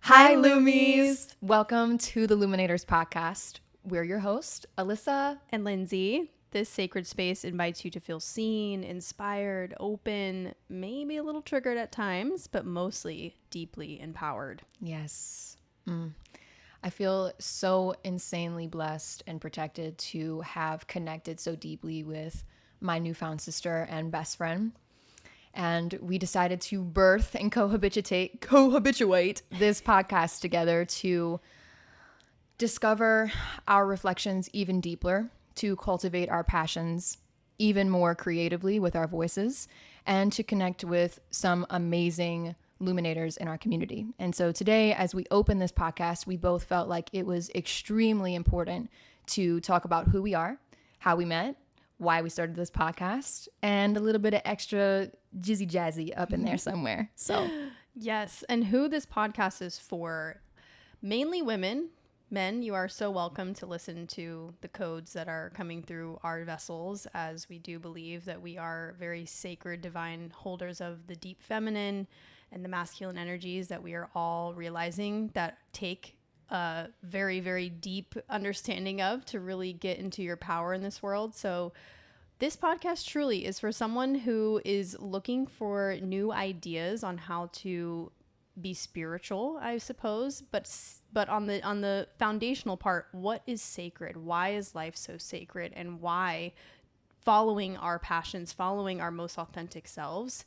Hi, Lumies! Welcome to the Luminators podcast. We're your host, Alyssa and Lindsay. This sacred space invites you to feel seen, inspired, open, maybe a little triggered at times, but mostly deeply empowered. Yes. I feel so insanely blessed and protected to have connected so deeply with my newfound sister and best friend. And we decided to birth and cohabituate this podcast together to discover our reflections even deeper, to cultivate our passions even more creatively with our voices, and to connect with some amazing luminators in our community. And so today, as we open this podcast, we both felt like it was extremely important to talk about who we are, how we met, why we started this podcast, and a little bit of extra jizzy jazzy up in there somewhere. So yes, and who this podcast is for, mainly women. Men, you are so welcome to listen to the codes that are coming through our vessels, as we do believe that we are very sacred, divine holders of the deep feminine and the masculine energies that we are all realizing that take a very, very deep understanding of to really get into your power in this world. So this podcast truly is for someone who is looking for new ideas on how to be spiritual, I suppose, but on the foundational part, what is sacred? Why is life so sacred? And why following our passions, following our most authentic selves,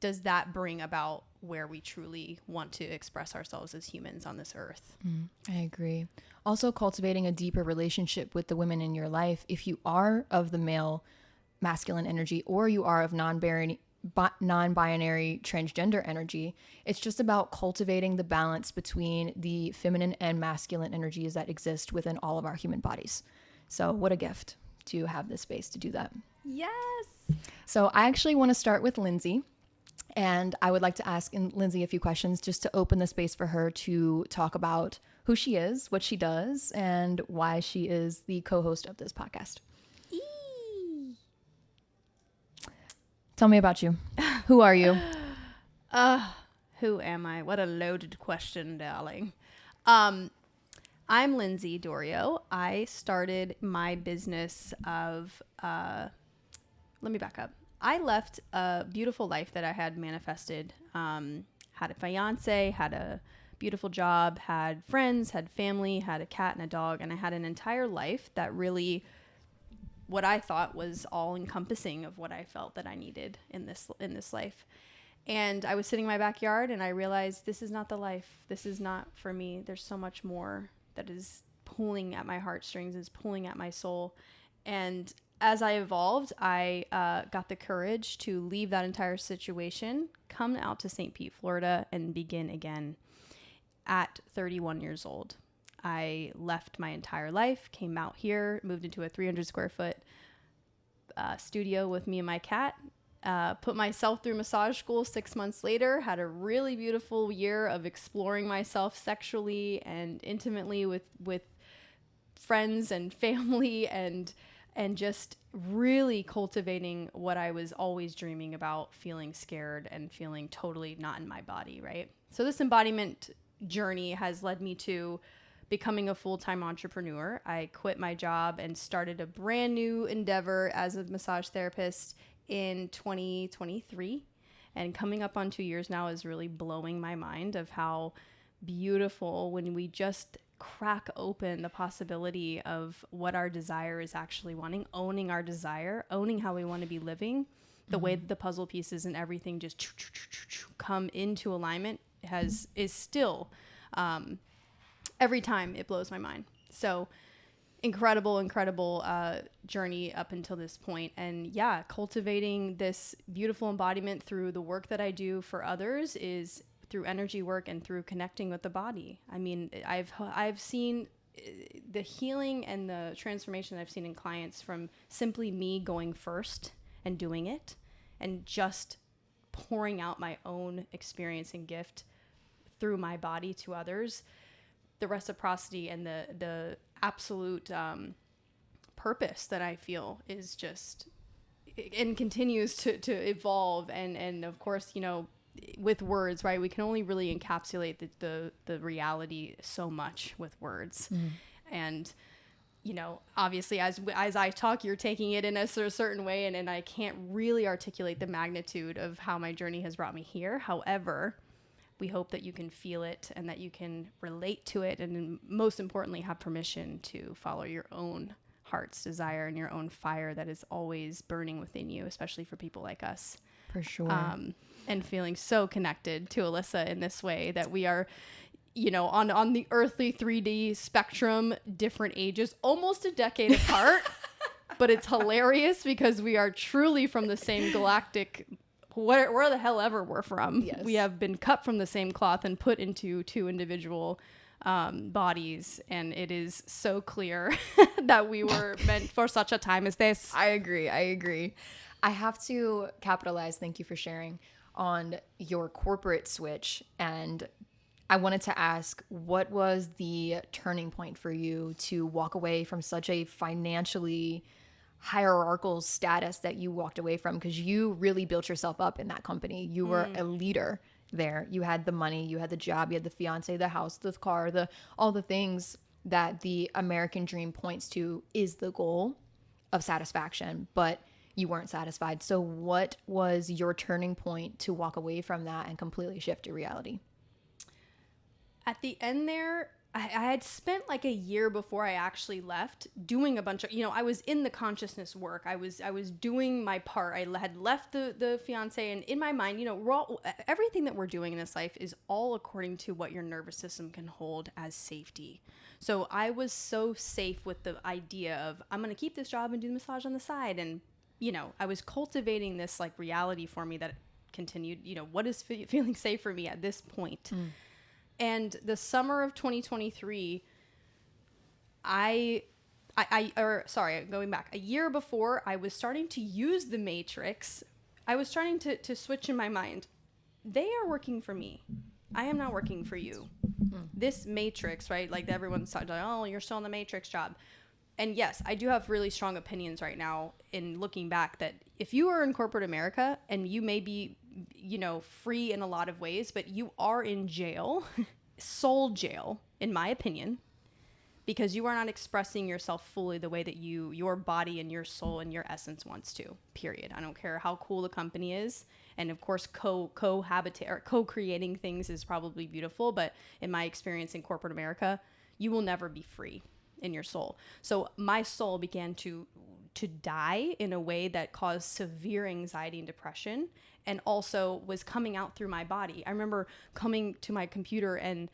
does that bring about where we truly want to express ourselves as humans on this earth? I agree. Also, cultivating a deeper relationship with the women in your life. If you are of the male masculine energy, or you are of non-binary transgender energy, it's just about cultivating the balance between the feminine and masculine energies that exist within all of our human bodies. So what a gift to have this space to do that. Yes. So I actually want to start with Lindsay. And I would like to ask Lindsay a few questions just to open the space for her to talk about who she is, what she does, and why she is the co-host of this podcast. Tell me about you. Who are you? Who am I? What a loaded question, darling. I'm Lindsay Dorio. I started my business of, let me back up. I left a beautiful life that I had manifested, had a fiance, had a beautiful job, had friends, had family, had a cat and a dog, and I had an entire life that really, what I thought was all encompassing of what I felt that I needed in this life. And I was sitting in my backyard and I realized this is not the life. This is not for me. There's so much more that is pulling at my heartstrings, is pulling at my soul. And as I evolved, I got the courage to leave that entire situation, come out to St. Pete, Florida, and begin again at 31 years old. I left my entire life, came out here, moved into a 300 square foot studio with me and my cat, put myself through massage school 6 months later, had a really beautiful year of exploring myself sexually and intimately with friends and family, and just really cultivating what I was always dreaming about, feeling scared and feeling totally not in my body, right? So this embodiment journey has led me to becoming a full-time entrepreneur. I quit my job and started a brand new endeavor as a massage therapist in 2023. And coming up on 2 years now is really blowing my mind of how beautiful when we just crack open the possibility of what our desire is actually wanting, owning our desire, owning how we want to be living, the way that the puzzle pieces and everything just come into alignment is still every time it blows my mind. So incredible journey up until this point. And yeah, cultivating this beautiful embodiment through the work that I do for others is through energy work and through connecting with the body. I mean, I've seen the healing and the transformation I've seen in clients from simply me going first and doing it and just pouring out my own experience and gift through my body to others. The reciprocity and the absolute purpose that I feel is just and continues to evolve. And of course, you know, with words, right? We can only really encapsulate the reality so much with words. And, you know, obviously as I talk, you're taking it in a certain way, and I can't really articulate the magnitude of how my journey has brought me here. However, we hope that you can feel it and that you can relate to it, and most importantly, have permission to follow your own heart's desire and your own fire that is always burning within you, especially for people like us. For sure. And feeling so connected to Alyssa in this way, that we are, you know, on the earthly 3D spectrum, different ages, almost a decade apart. But it's hilarious because we are truly from the same galactic, where the hell ever we're from. Yes. We have been cut from the same cloth and put into two individual bodies, and it is so clear that we were meant for such a time as this. I agree. I have to capitalize, thank you for sharing, on your corporate switch. And I wanted to ask, what was the turning point for you to walk away from such a financially hierarchical status that you walked away from? Because you really built yourself up in that company. You were a leader there. You had the money, you had the job, you had the fiance, the house, the car, all the things that the American dream points to is the goal of satisfaction, but you weren't satisfied. So what was your turning point to walk away from that and completely shift to reality? At the end there, I had spent like a year before I actually left doing a bunch of, you know, I was in the consciousness work. I was doing my part. I had left the fiance, and in my mind, you know, everything that we're doing in this life is all according to what your nervous system can hold as safety. So I was so safe with the idea of, I'm going to keep this job and do the massage on the side. And, you know, I was cultivating this like reality for me that continued, you know, what is feeling safe for me at this point? And the summer of 2023, going back a year before, I was starting to use the matrix. I was starting to switch in my mind. They are working for me. I am not working for you. This matrix, right? Like everyone's talking, like, oh, you're still in the matrix job. And yes, I do have really strong opinions right now in looking back that if you are in corporate America and you may be, you know, free in a lot of ways, but you are in jail, soul jail, in my opinion, because you are not expressing yourself fully the way that your body and your soul and your essence wants to, period. I don't care how cool the company is. And of course, cohabitate or co-creating things is probably beautiful. But in my experience in corporate America, you will never be free in your soul. So my soul began to die in a way that caused severe anxiety and depression, and also was coming out through my body. I remember coming to my computer and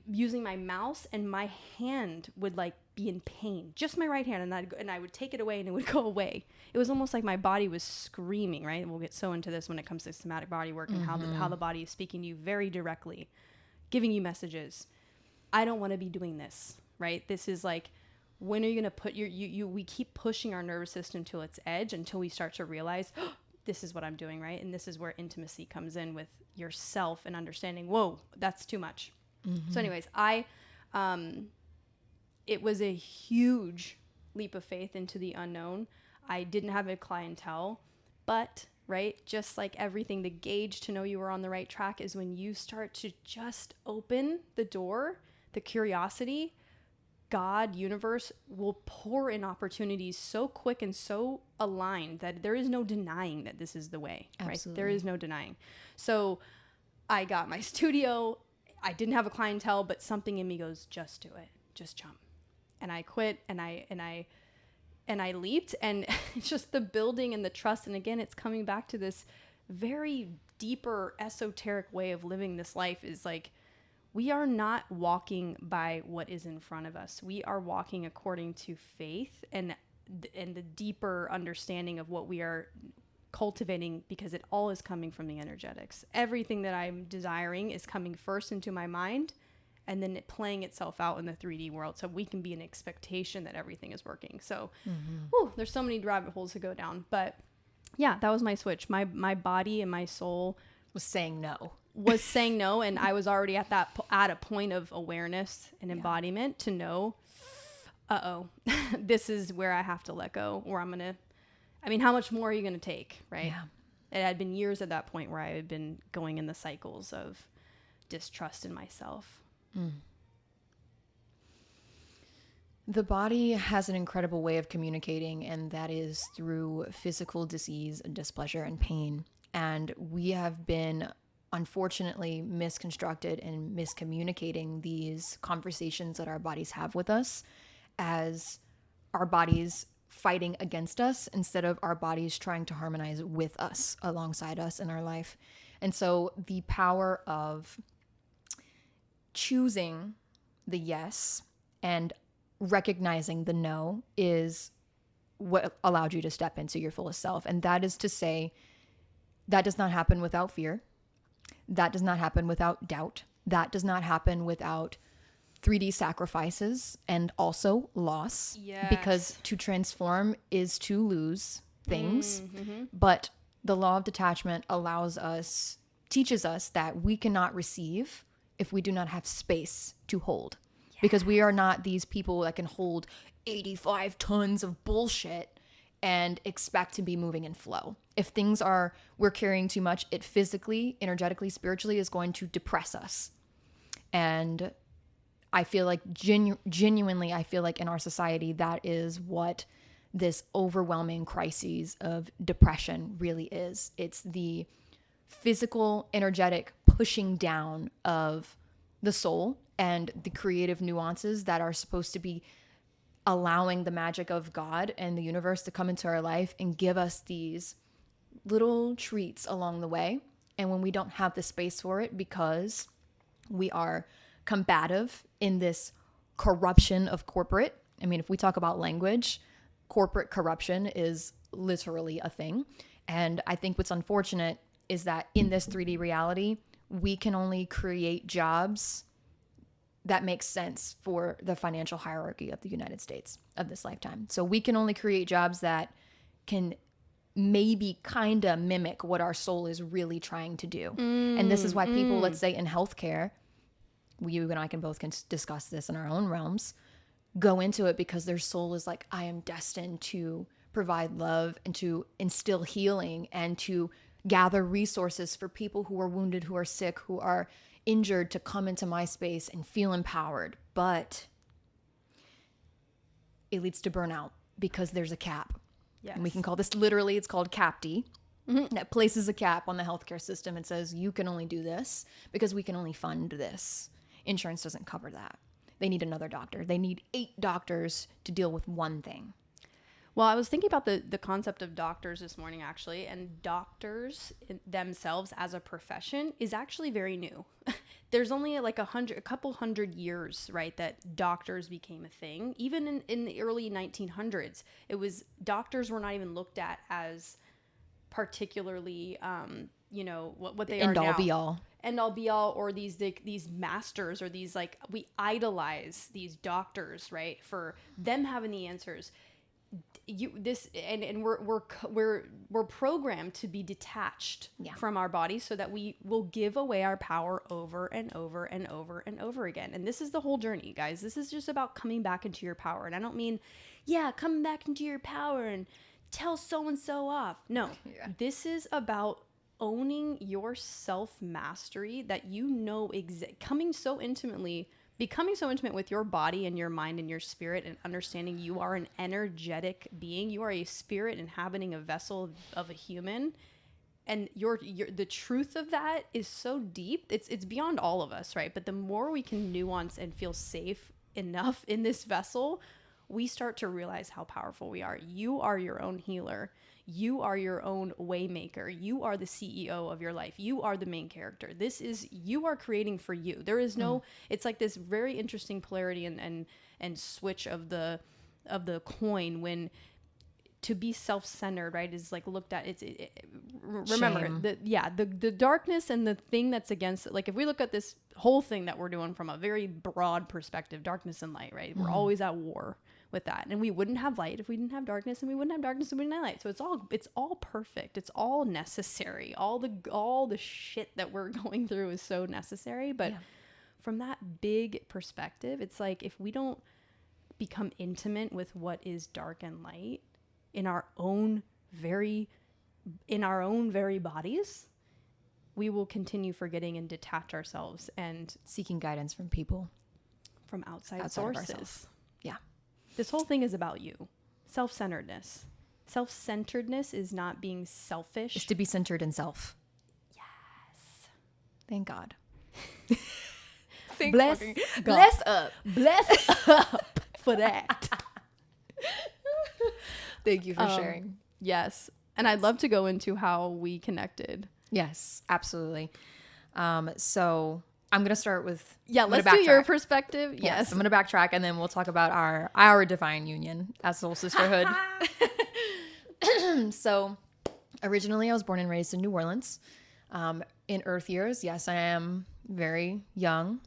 using my mouse, and my hand would like be in pain, just my right hand, and I would take it away and it would go away. It was almost like my body was screaming, right? And we'll get so into this when it comes to somatic body work and how the body is speaking to you very directly, giving you messages. I don't want to be doing this, right? This is like, when are you going to put we keep pushing our nervous system to its edge until we start to realize, oh, this is what I'm doing, right? And this is where intimacy comes in with yourself and understanding, whoa, that's too much. So anyways, it was a huge leap of faith into the unknown. I didn't have a clientele, but right, just like everything, the gauge to know you were on the right track is when you start to just open the door, the curiosity. God, universe will pour in opportunities so quick and so aligned that there is no denying that this is the way. Absolutely. Right? There is no denying. So I got my studio. I didn't have a clientele, but something in me goes, just do it, just jump. And I quit, and I leaped, and it's just the building and the trust. And again, it's coming back to this very deeper esoteric way of living this life, is like, we are not walking by what is in front of us. We are walking according to faith and the deeper understanding of what we are cultivating, because it all is coming from the energetics. Everything that I'm desiring is coming first into my mind, and then it playing itself out in the 3D world, so we can be in expectation that everything is working. So there's so many rabbit holes to go down. But yeah, that was my switch. My body and my soul Was saying no. And I was already at a point of awareness and embodiment to know, this is where I have to let go, or how much more are you going to take, right? Yeah. it had been years at that point where I had been going in the cycles of distrust in myself. The body has an incredible way of communicating, and that is through physical disease, displeasure, and pain. And we have been unfortunately misconstructed and miscommunicating these conversations that our bodies have with us as our bodies fighting against us instead of our bodies trying to harmonize with us, alongside us in our life. And so the power of choosing the yes and recognizing the no is what allowed you to step into your fullest self. And that is to say, that does not happen without fear. That does not happen without doubt. That does not happen without 3D sacrifices and also loss. Yes. Because to transform is to lose things. Mm-hmm. But the law of detachment teaches us that we cannot receive if we do not have space to hold. Yes. Because we are not these people that can hold 85 tons of bullshit and expect to be moving in flow. If we're carrying too much, it physically, energetically, spiritually is going to depress us. And I feel like genuinely, I feel like in our society, that is what this overwhelming crises of depression really is. It's the physical, energetic pushing down of the soul and the creative nuances that are supposed to be allowing the magic of God and the universe to come into our life and give us these little treats along the way. And when we don't have the space for it because we are combative in this corruption of corporate. I mean, if we talk about language, corporate corruption is literally a thing. And I think what's unfortunate is that in this 3D reality, we can only create jobs that make sense for the financial hierarchy of the United States of this lifetime. So we can only create jobs that can maybe kind of mimic what our soul is really trying to do. And this is why people, let's say in healthcare, you and I can both discuss this in our own realms, go into it because their soul is like, I am destined to provide love and to instill healing and to gather resources for people who are wounded, who are sick, who are injured, to come into my space and feel empowered. But it leads to burnout because there's a cap. Yes. And we can call this literally, it's called CAPD. Mm-hmm. That places a cap on the healthcare system and says, you can only do this because we can only fund this. Insurance doesn't cover that. They need another doctor. They need 8 doctors to deal with one thing. Well, I was thinking about the concept of doctors this morning, actually, and doctors themselves as a profession is actually very new. There's only like a couple hundred years, right, that doctors became a thing. Even in the early 1900s, doctors were not even looked at as particularly, what they are now. End all be all. End all be all, or these masters, or these, like, we idolize these doctors, right, for them having the answers. We're programmed to be detached from our bodies so that we will give away our power over and over and over and over again. And this is the whole journey, guys. This is just about coming back into your power. And I don't mean, coming back into your power and tell so-and-so off. No, This is about owning your self-mastery that becoming so intimate with your body and your mind and your spirit, and understanding you are an energetic being. You are a spirit inhabiting a vessel of a human. And the truth of that is so deep. It's beyond all of us, right? But the more we can nuance and feel safe enough in this vessel, we start to realize how powerful we are. You are your own healer. You are your own waymaker. You are the CEO of your life. You are the main character. You are creating for you. There is no, it's like this very interesting polarity and switch of the coin, when to be self-centered, right, is like looked at. Remember the darkness and the thing that's against it. Like if we look at this whole thing that we're doing from a very broad perspective, darkness and light, right? We're always at war with that, and we wouldn't have light if we didn't have darkness, and we wouldn't have darkness if we didn't have light. So it's all perfect. It's all necessary. All the shit that we're going through is so necessary. But from that big perspective, it's like if we don't become intimate with what is dark and light in our own very in our own very bodies, we will continue forgetting and detach ourselves and Seeking guidance from people from outside of sources. ourselves. Yeah. This whole thing is about you. Self-centeredness. Self-centeredness is not being selfish. It's to be centered in self. Yes. Thank God. Bless God. Bless up. Bless up for that. Thank you for sharing. Yes. And I'd love to go into how we connected. Yes, absolutely. So I'm going to start with... Let's do your perspective. Yes. I'm going to backtrack, and then we'll talk about our divine union as soul sisterhood. So originally I was born and raised in New Orleans. In Earth years, yes, I am very young.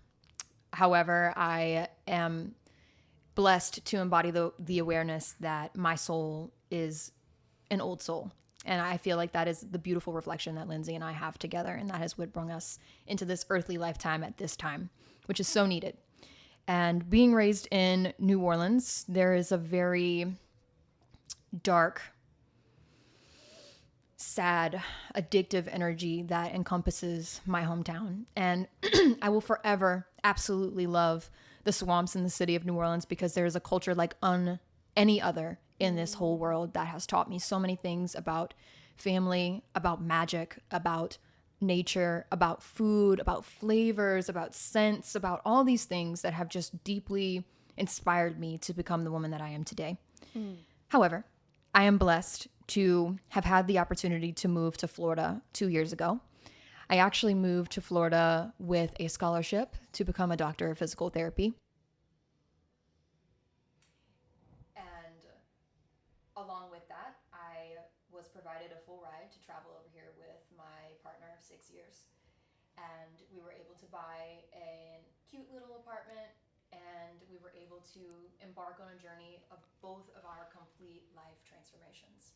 However, I am blessed to embody the awareness that my soul is an old soul. And I feel like that is the beautiful reflection that Lindsay and I have together. And that is what brought us into this earthly lifetime at this time, which is so needed. And being raised in New Orleans, there is a very dark, sad, addictive energy that encompasses my hometown. And I will forever absolutely love the swamps in the city of New Orleans, because there is a culture like any other in this whole world that has taught me so many things about family, about magic, about nature, about food, about flavors, about scents, about all these things that have just deeply inspired me to become the woman that I am today. However, I am blessed to have had the opportunity to move to Florida 2 years ago. I actually moved to Florida with a scholarship to become a doctor of physical therapy. And along with that, I was provided a full ride to travel over here with my partner of 6 years. And we were able to buy a cute little apartment, and we were able to embark on a journey of both of our complete life transformations.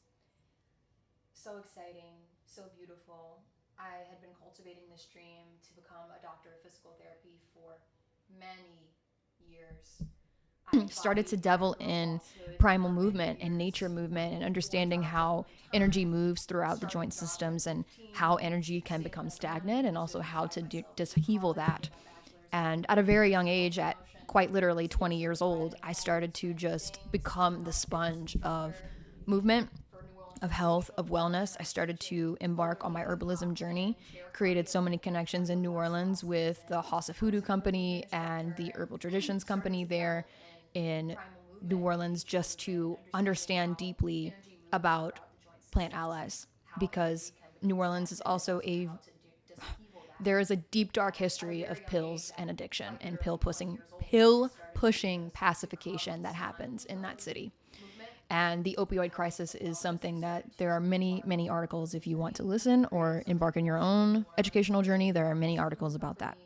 So exciting, so beautiful. I had been cultivating this dream to become a doctor of physical therapy for many years. I started to delve in primal movement and nature movement, and understanding how energy moves throughout the joint systems, and how energy can become stagnant, and also how to dishevel that. And at a very young age, at quite literally 20 years old, I started to just become the sponge of movement, of health, of wellness. I started to embark on my herbalism journey, created so many connections in New Orleans with the House of Hoodoo Company and the Herbal Traditions Company there in New Orleans, just to understand deeply about plant allies, because New Orleans is also there is a deep, dark history of pills and addiction and pill pushing pacification that happens in that city. And the opioid crisis is something that there are many, many articles. If you want to listen or embark on your own educational journey, there are many articles about that.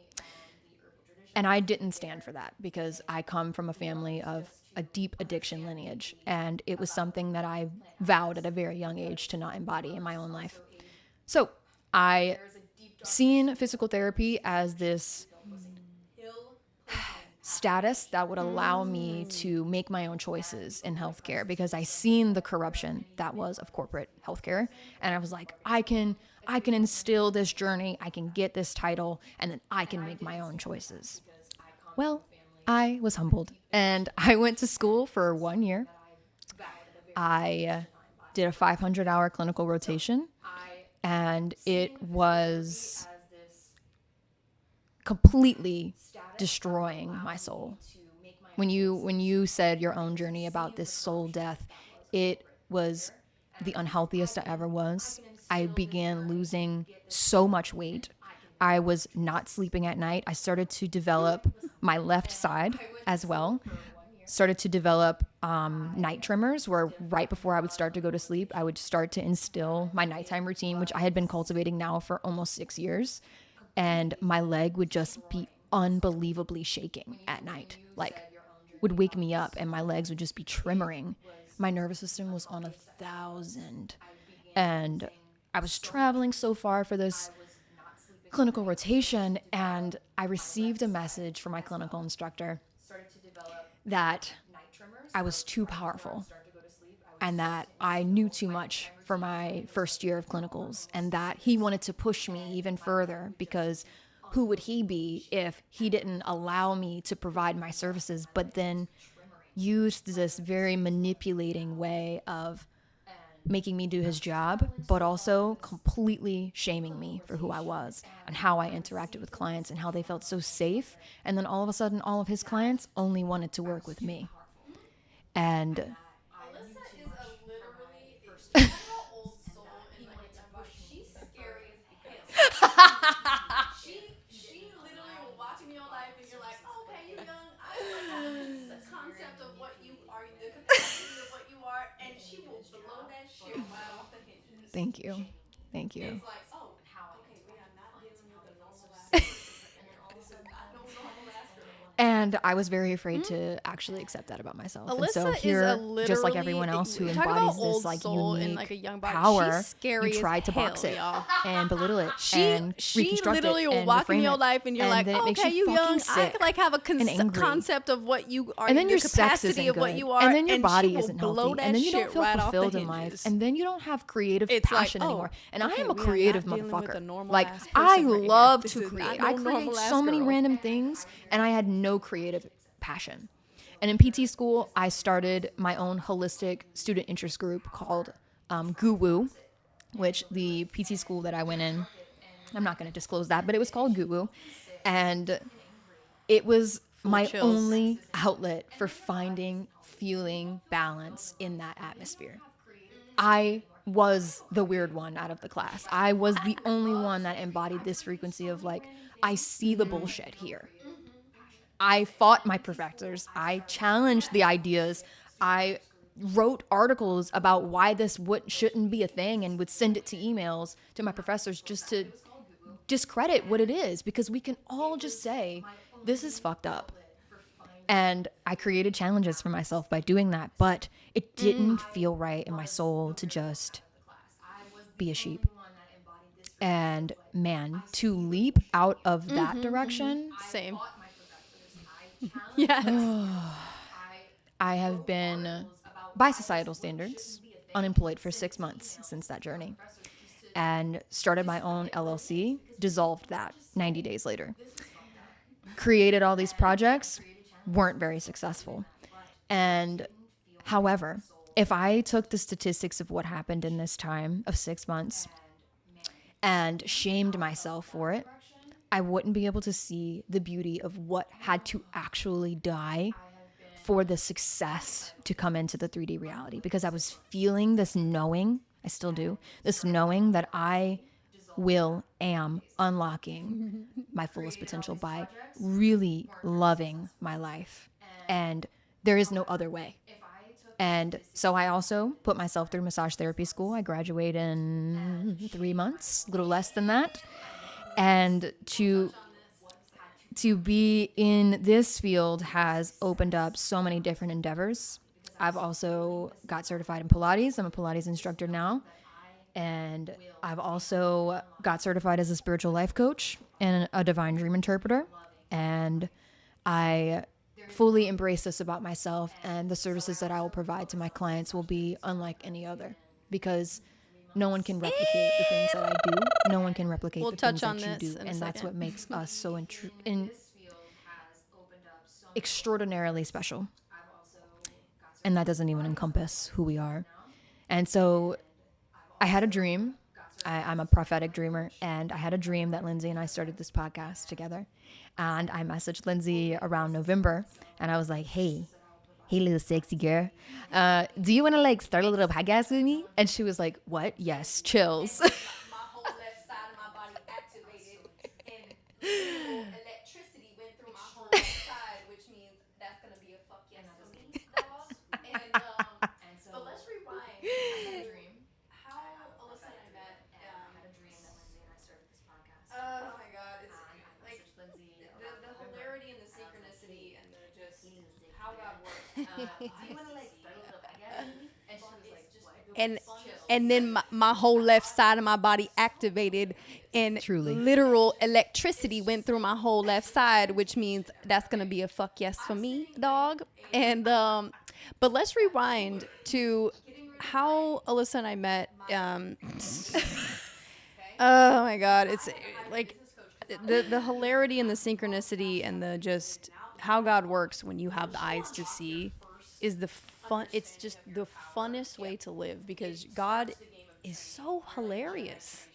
And I didn't stand for that, because I come from a family of a deep addiction lineage. And it was something that I vowed at a very young age to not embody in my own life. So I seen physical therapy as this status that would allow me to make my own choices in healthcare, because I seen the corruption that was of corporate healthcare, and I was like, I can instill this journey, I can get this title, and then I can make my own choices. Well, I was humbled, and I went to school for 1 year. I did a 500-hour clinical rotation, and it was completely destroying my soul. When you said your own journey about this soul death, it was the unhealthiest I ever was. I began losing so much weight. I was not sleeping at night. I started to develop my left side as well. Started to develop night tremors, where right before I would start to go to sleep, I would start to instill my nighttime routine, which I had been cultivating now for almost 6 years. And my leg would just be unbelievably shaking at night, like would wake me up and my legs would just be tremoring. My nervous system was on 1,000. And I was traveling so far for this clinical rotation, and I received a message from my clinical instructor that I was too powerful. and that I knew too much for my first year of clinicals, and that he wanted to push me even further because who would he be if he didn't allow me to provide my services, but then used this very manipulating way of making me do his job, but also completely shaming me for who I was and how I interacted with clients and how they felt so safe. And then all of a sudden, all of his clients only wanted to work with me. And Alyssa is a literally, talk about old soul and like a young body. She's scary as hell. She literally will walk in your life and you're like, oh, okay, you young. I like the concept of what you are, the capacity of what you are, and she will blow that shit right off the hinges. thank you. Thank you. It's like, oh, okay, we are not dealing with a normal ass girl. This is not no normal ass girl. And I was very afraid to actually accept that about myself. And so Alyssa here, is just like everyone else who talk embodies about old this like soul unique and like a young body. power, She's scary you try as to box hell, it y'all. and belittle it She and reconstruct literally it will and walk in reframe your it. life and you're And like, then it oh, makes okay, you fucking young. I sick like have a and angry. concept of what you are, And then the your sex capacity isn't of what good. you are, And then your she body will isn't blow healthy. that And then you don't shit feel right off the fulfilled in life. hinges. And then you don't have creative It's like, passion anymore. And I okay, am a we are creative not dealing with a motherfucker. normal Like, ass I person right here. love This to is create. not I no create normal ass so many girl. random things, and I had no creative passion. And in PT school, I started my own holistic student interest group called Goo, which the PT school that I went in, I'm not going to disclose that, but it was called Goo. And it was my chills. only outlet for finding, feeling balance in that atmosphere. I was the weird one out of the class. I was the only one that embodied this frequency of like, I see the bullshit here. I fought my professors. I challenged the ideas. I wrote articles about why this shouldn't be a thing and would send it to emails to my professors just to discredit what it is, because we can all just say, this is fucked up. And I created challenges for myself by doing that, but it didn't feel right in my soul to just be a sheep. And man, to leap out of that direction, Same. Yes. I have been, by societal standards, unemployed for 6 months since that journey, and started my own LLC, dissolved that 90 days later. Created all these projects, weren't very successful. And however, if I took the statistics of what happened in this time of 6 months and shamed myself for it, I wouldn't be able to see the beauty of what had to actually die for the success to come into the 3D reality, because I was feeling this knowing, I still do, this knowing that I am unlocking my fullest potential by really loving my life. And there is no other way. And so I also put myself through massage therapy school. I graduate in 3 months, a little less than that. And to be in this field has opened up so many different endeavors. I've also got certified in Pilates. I'm a Pilates instructor now. And I've also got certified as a spiritual life coach and a divine dream interpreter. And I fully embrace this about myself, and the services that I will provide to my clients will be unlike any other, because no one can replicate the things that I do. No one can replicate the things that you do. And that's what makes us so extraordinarily special. And that doesn't even encompass who we are. And so I had a dream. I'm a prophetic dreamer, and I had a dream that Lindsay and I started this podcast together. And I messaged Lindsay around November, and I was like, hey, little sexy girl, do you want to like start a little podcast with me? And she was like, what? Yes, chills. My whole left side of my body activated, and literal electricity went through my whole left side, which means that's gonna be a fuck yes for me, dog. And but let's rewind. I had a dream. How Alyssa and I met. I had a dream that Lindsay and I started this podcast. Oh my god, it's like the hilarity and the synchronicity and the just how God works. Do you want to like start a little podcast? And she was like, what? And then my whole left side of my body activated, and Truly. literal electricity went through my whole left side, which means that's gonna be a fuck yes for me, dog. And but let's rewind to how Alyssa and I met. Oh my God, it's like the hilarity and the synchronicity and the just how God works when you have the eyes to see is the fun. It's just the funnest way to live because God is so hilarious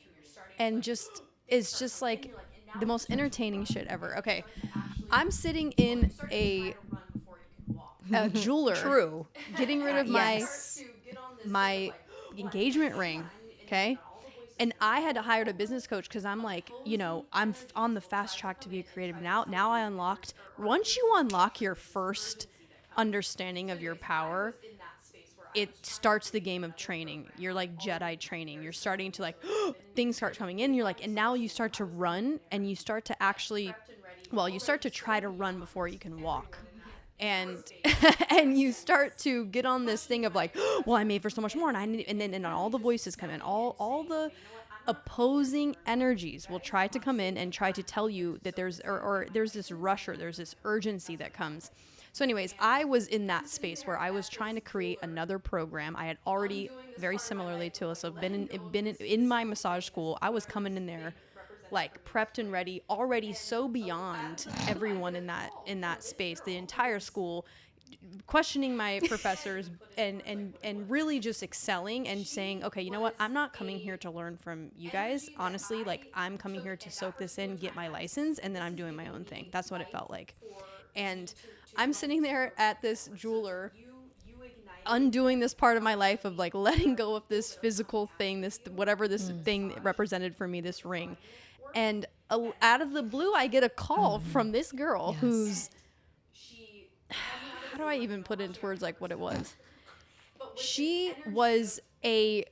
and just it's just like the most entertaining shit ever. Okay, I'm sitting in a jeweler True. getting rid of Yes. my engagement ring. Okay. And I had to hire a business coach because I'm like, I'm on the fast track to be a creative now. Now I unlocked. Once you unlock your first understanding of your power, it starts the game of training. You're like Jedi training. You're starting to like things start coming in. You're like, and now you start to run and you start to actually, well, you start to try to run before you can walk. And and you start to get on this thing of like, well, I made for so much more, and I need, and then all the voices come in, all the opposing energies will try to come in and try to tell you that or there's this rush or there's this urgency that comes. So anyways, I was in that space where I was trying to create another program. I had already, very similarly to Alyssa, been in my massage school. I was coming in there like prepped and ready, already so beyond everyone in that space, the entire school, questioning my professors and really just excelling and saying, okay, you know what, I'm not coming here to learn from you guys, honestly. Like, I'm coming here to soak this in, get my license, and then I'm doing my own thing. That's what it felt like. And I'm sitting there at this jeweler undoing this part of my life of like letting go of this physical thing, this whatever this thing represented for me, this ring. And out of the blue, I get a call from this girl who's, how do I even put into words like what it was? She was a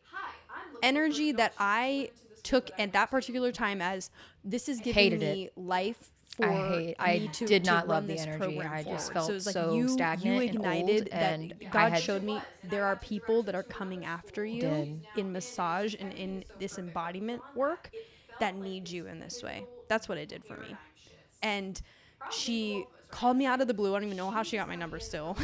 energy that I took at that particular time as, this is giving Hated me it. life for I me to did not run love the this energy. program I just forward. felt So it was like so you stagnant and ignited old, that. and I God had showed me there are people that are coming after you did. in massage and in this embodiment work that need you in this way. That's what it did for me. And she called me out of the blue. I don't even know how she got my number still.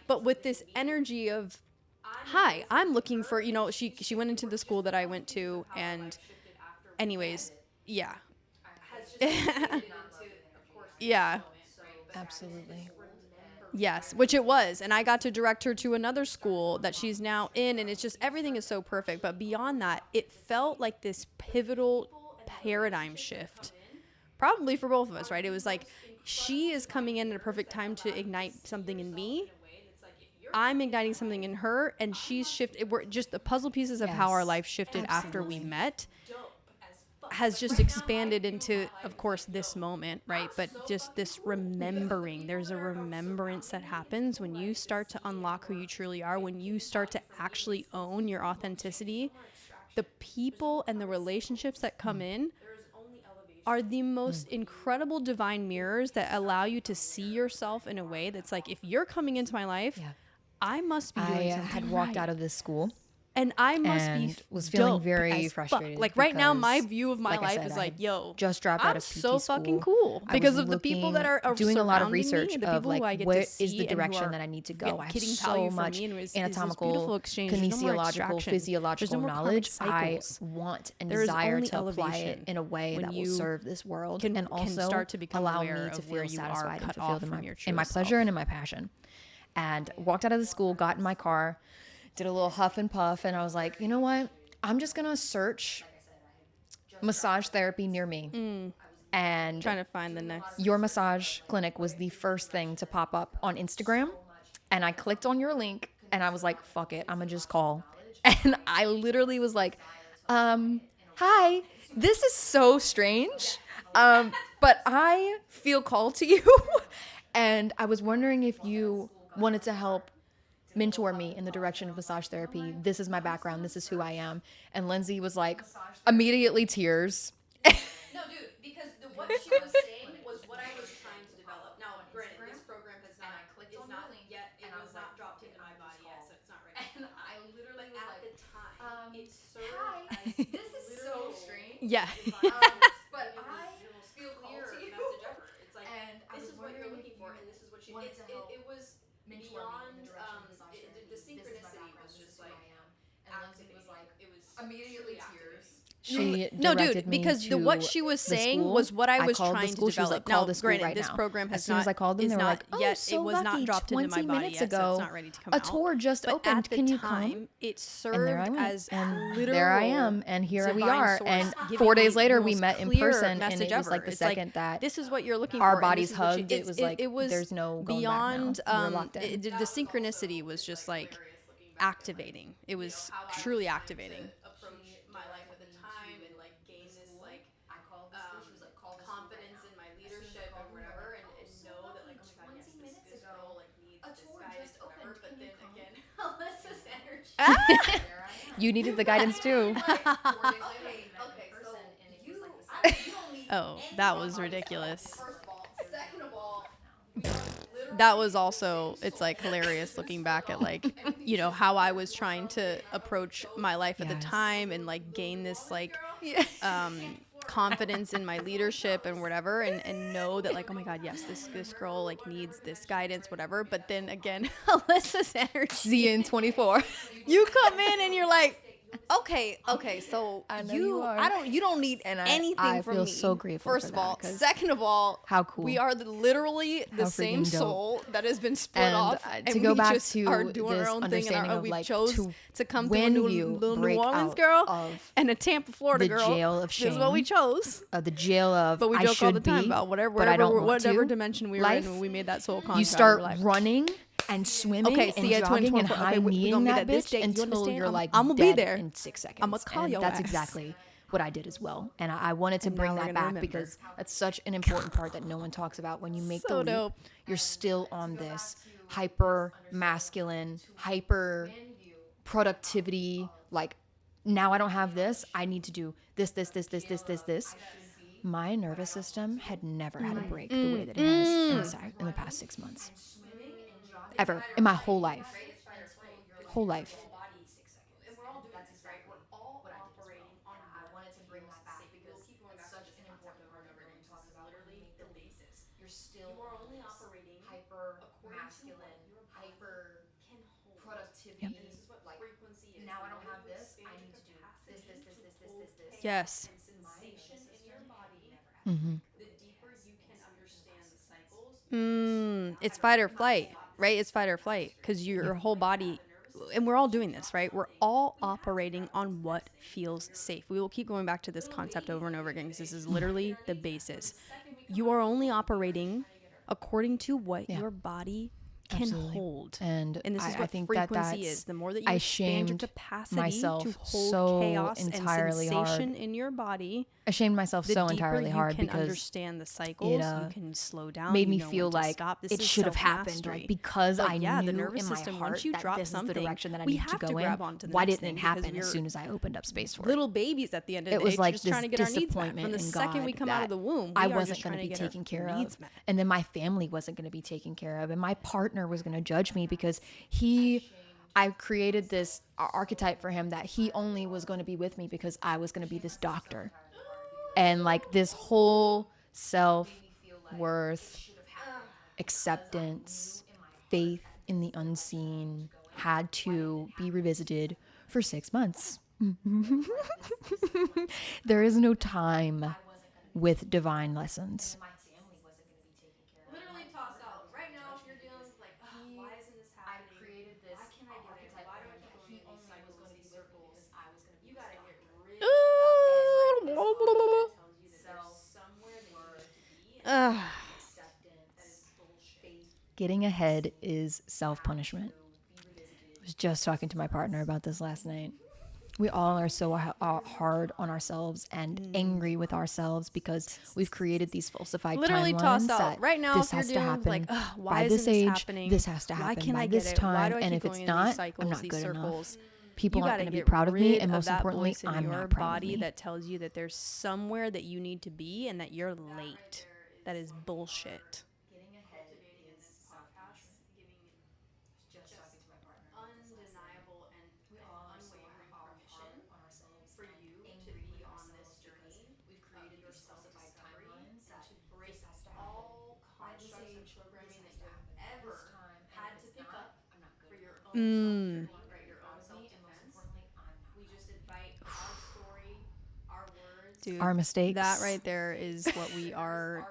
But with this energy of, hi, I'm looking for, she went into the school that I went to, and anyways, yeah. Yeah. Absolutely. Yes, which it was. And I got to direct her to another school that she's now in. And it's just, everything is so perfect. But beyond that, it felt like this pivotal paradigm shift, probably for both of us, right? It was like, she is coming in at a perfect time to ignite something in me. I'm igniting something in her, and she's shifted. We're just the puzzle pieces of how our Yes. life shifted after we Absolutely. met has just expanded into, of course, this moment, right? But just this remembering. There's a remembrance that happens when you start to unlock who you truly are, when you start to actually own your authenticity. The people and the relationships that come in are the most incredible divine mirrors that allow you to see yourself in a way that's like, if you're coming into my life, Yeah. I must be I doing something had walked right. out of this school And I must be and was feeling dope very as frustrated. fuck. Like right now, my because, view of my like I life said, is I like, had yo, just dropped out I'm of PT so school. fucking cool I because was of the people that are doing a lot of surrounding research me, the of people like who I get what to is the see and who direction are that I need to go. I have getting so value from much me, and is this anatomical, beautiful exchange. There's no more kinesiological, extraction. There's physiological no more karmic knowledge. I cycles. want and There is desire only to apply it elevation in a way when that will you serve this world can and also start to become allow aware me to of where feel you are satisfied and cut fulfilled off from your in my truest pleasure self. and in my passion. And walked out of the school, got in my car, did a little huff and puff, and I was like, you know what? I'm just gonna search massage therapy near me. And Trying to find the next. your massage clinic was the first thing to pop up on Instagram. And I clicked on your link and I was like, fuck it, I'm gonna just call. And I literally was like, hi, this is so strange. But I feel called to you. And I was wondering if you wanted to help mentor me in the direction of massage therapy. This is my background. This is who I am. And Lindsay was like, immediately tears. No, dude, because what she was saying was what I was trying to develop. Now, granted, this program is not yet, it was not dropped into my body yet, so it's not ready. And I literally was At like, the time, it served hi, as this is so strange. yeah. But I feel called to you. Message ever. It's like, And I this was is what you're wondering looking if for, you and this is what you. wanted to help It was mentor me in beyond. the direction of massage therapy. The This is my synchronicity background. was This just is who like She No, dude, directed me because what to she was the saying school. was what I I was called the trying to school. She was like, develop. call Now, the school granted, right this now. program As has soon as I called them, is they were not like, oh, yet, so it was lucky. not dropped into 20 my body minutes yet, so it's ago, not ready to come a out. tour just But opened. at the Can you time, come? it And there I served went. as And literal there I am. And here we divine are. source And giving 4 me days the later, we most met in clear person. And message it was ever. like the It's like, second that this is what you're looking our for. and bodies this is what hugged, it was like, it was there's no going beyond. back now. We're locked in. The synchronicity was just like activating. It was truly activating. Approach my life at the time and like gain this like confidence in my leadership and whatever, and know that like, oh my god, yes, this girl like needs this guidance, whatever. But then again, Alyssa's energy. You needed the guidance too. Oh, that was ridiculous. Second of all, that was also, it's like hilarious looking back at like, you know, how I was trying to approach my life at the time and like gain this like confidence in my leadership and whatever, and know that like, oh my god, yes, this girl like needs this guidance, whatever. But then again, Alyssa's energy. See you in 24. You come in and you're like, okay, so I know you you are. you don't need And anything I from feel me. so grateful First for of all, that, 'cause second of all, how cool. we are literally the How same freaking dope. soul that has been split And off, to and go we back just to are doing this our own thing, understanding of we like chose to come to a when New, you New break Orleans out girl of and a Tampa, Florida the girl. jail of This is what we shame, chose. the jail of But we I joke should all the time be, about but I don't want whatever to. dimension we were Life, in when we made that soul contract. you we start were like, running and swimming okay, and see you at jogging and 2024. high Okay, we kneeing gonna meet that at this bitch date. You until understand? you're like I'm gonna be dead there in 6 seconds. I'ma call and your that's ass. exactly what I did as well. And I wanted to And bring now we're that gonna back remember. because that's such an important part that no one talks about. When you make So the leap, dope. you're still on this hyper masculine, hyper productivity, like now I don't have this, I need to do this. My nervous system had never had a break the way that it has in the past 6 months. Ever. In my whole life. Whole life. And we're all doing this, right? We're all operating on what feels safe. We'll keep going back to this concept over and over again because this is literally the basis. You are only operating Hyper according to what masculine, your body hyper can hold. productivity. And this is what frequency is. Now I The don't more have you this, I expand need your to do capacity to hold chaos Yes. and sensation in your body, Mm-hmm. the deeper you can understand the cycles. It's fight or flight, right? It's fight or flight because your whole body, and we're all doing this, right? We're all operating on what feels safe. We will keep going back to this concept over and over again because this is literally the basis. You are only operating according to what Yeah. your body can Absolutely. hold. And this is I what think frequency that's, is. The more that you I expand your shamed capacity myself to hold so chaos and entirely sensation hard. in your body, I shamed myself the so deeper entirely you hard can because understand the cycles, it you can slow down. made you me know feel when to like stop. This it is should have happened, self-mastery. right? Because But I yeah, knew the nervous in my system, heart once you that drop this is the something, direction that I we need to have go to in. grab onto the Why next didn't it thing because happen as we're soon as I opened up space for it? little babies at the end of the It day, was like just trying to this get our needs met. disappointment From the in second God we come out of that the womb, I we are wasn't just going trying to be to get taken our care needs of, met. and then my family wasn't going to be taken care of, and my partner was going to judge me because I created this archetype for him that he only was going to be with me because I was going to be this doctor, and like this whole self-worth, acceptance, faith in the unseen had to be revisited for 6 months. There is no time with divine lessons. Literally tossed out. Right now, if you're dealing with like, why isn't this happening? Why can't I get it? Why do I keep going in these cycles, these circles? You gotta get rid of that that tells you that there's somewhere that you need to be and that is bullshit. Getting ahead is self-punishment. I was just talking to my partner about this last night. We all are so hard on ourselves and angry with ourselves because we've created these falsified Literally timelines tossed out. that Right now, this if you're has to dealing with happen like, why by isn't this this age, happening? this has to Why happen can't by I this get it? Why time, do I and keep if it's going in not, these cycles, I'm not these good circles? enough. People You aren't gotta going to be get proud of me, rid and of most that importantly, voice in I'm your not proud of body me. that tells you that there's somewhere that you need to be and that you're late. That is bullshit. Undeniable and unwavering permission for you to be on this journey of your self-discovery and to break all constructs and programming that you've ever had to pick up for your own self-journey, right? Your own self-defense. Dude, our mistakes. that right there is what we are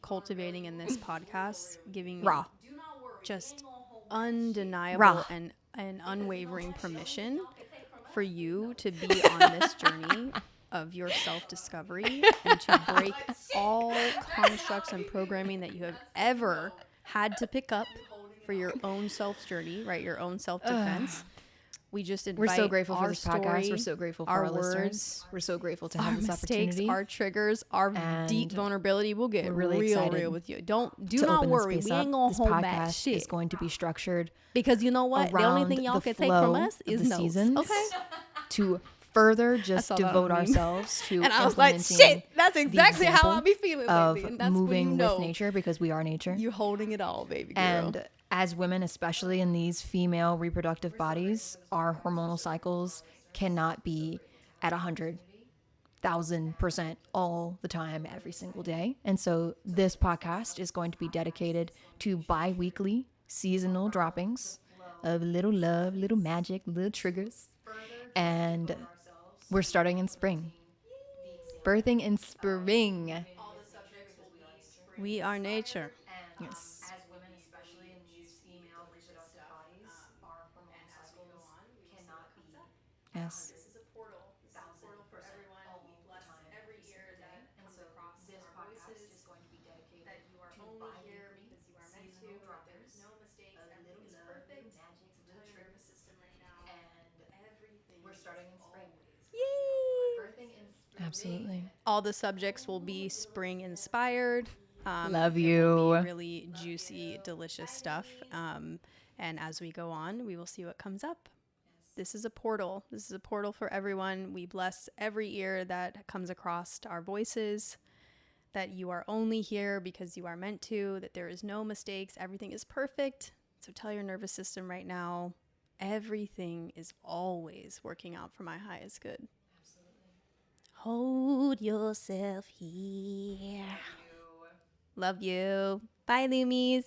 cultivating in this podcast, giving Raw. you just undeniable Raw. and unwavering permission for you to be on this journey of your self-discovery and to break all constructs and programming that you have ever had to pick up for your own self journey, right? Your own self-defense. We just invite We're so grateful for our this story, podcast. We're so grateful for our listeners. words, We're so grateful to our have this mistakes, opportunity. our triggers, our deep And vulnerability. We'll get we're really real excited with you. Do to not open worry. this We space ain't up. gonna This hold back podcast shit is going to be structured because you know what? The only around thing y'all the can take from flow us of is the notes. seasons. Okay. To further just saw that on devote a meme. ourselves to And I was like, implementing shit, that's exactly how example I be feeling of lately. And that's moving when you know with nature, because we are nature. you're holding it all, baby girl. And as women, especially in these female reproductive bodies, our hormonal cycles cannot be at 100,000% all the time, every single day. And so this podcast is going to be dedicated to bi-weekly seasonal droppings of little love, little magic, little triggers. And we're starting in spring. Birthing in spring. We are nature. Yes. As women, especially in these female reproductive bodies, our hormonal cycles cannot be. Yes. This is a portal. This is a portal for everyone. We bless every ear that comes across our voices. That you are only here because you are meant to. That there's no mistakes. Everything is perfect. Tell your nervous system right now. Everything. We're starting in spring. Yay! Birthing in spring. Absolutely. All the subjects will be spring inspired. Love It will you. be really juicy, delicious stuff. And as we go on, we will see what comes up. This is a portal. This is a portal for everyone. We bless every ear that comes across our voices, that you are only here because you are meant to, that there is no mistakes. Everything is perfect. So tell your nervous system right now, everything is always working out for my highest good. Hold yourself here. Love you. Bye, Lumies.